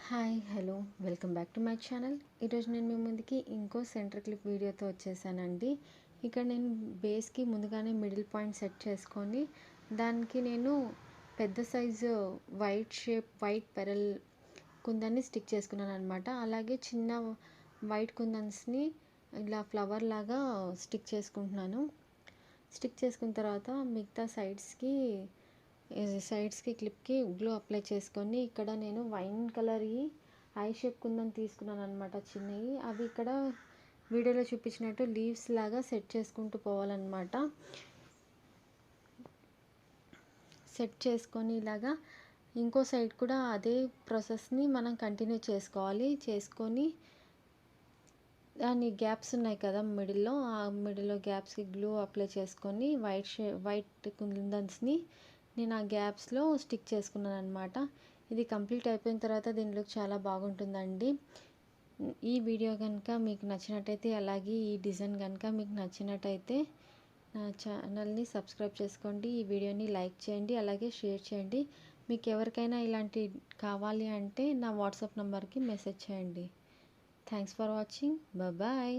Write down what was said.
Hi hello welcome back to my channel. ఈరోజు నేను మీ ముందుకి ఇంకో సెంటర్ క్లిప్ వీడియోతో వచ్చేసానండి. ఇక్కడ నేను బేస్కి ముందుగానే మిడిల్ పాయింట్ సెట్ చేసుకొని దానికి నేను పెద్ద సైజు వైట్ పెరల్ కుందన్ని స్టిక్ చేసుకున్నాను అనమాట. అలాగే చిన్న వైట్ కుందన్స్ని ఇలా ఫ్లవర్ లాగా స్టిక్ చేసుకుంటున్నాను. స్టిక్ చేసుకున్న తర్వాత మిగతా సైడ్స్కి క్లిప్కి గ్లూ అప్లై చేసుకొని ఇక్కడ నేను వైన్ కలర్ ఐ షేప్ కుందని తీసుకున్నాను అనమాట. చిన్నవి అవి ఇక్కడ వీడియోలో చూపించినట్టు లీవ్స్ లాగా సెట్ చేసుకుంటూ పోవాలన్నమాట. సెట్ చేసుకొని ఇలాగా ఇంకో సైడ్ కూడా అదే ప్రాసెస్ని మనం కంటిన్యూ చేసుకొని దాని గ్యాప్స్ ఉన్నాయి కదా మిడిల్లో గ్యాప్స్కి గ్లూ అప్లై చేసుకొని వైట్ కుందన్స్ని నేను ఆ గ్యాప్స్లో స్టిక్ చేసుకున్నాను అనమాట. ఇది కంప్లీట్ అయిపోయిన తర్వాత దీని లుక్ చాలా బాగుంటుందండి. ఈ వీడియో కనుక మీకు నచ్చినట్టయితే, అలాగే ఈ డిజైన్ కనుక మీకు నచ్చినట్టయితే నా ఛానల్ని సబ్స్క్రైబ్ చేసుకోండి, ఈ వీడియోని లైక్ చేయండి, అలాగే షేర్ చేయండి. మీకు ఎవరికైనా ఇలాంటి కావాలి అంటే నా వాట్సాప్ నెంబర్కి మెసేజ్ చేయండి. Thanks for watching. బాయ్.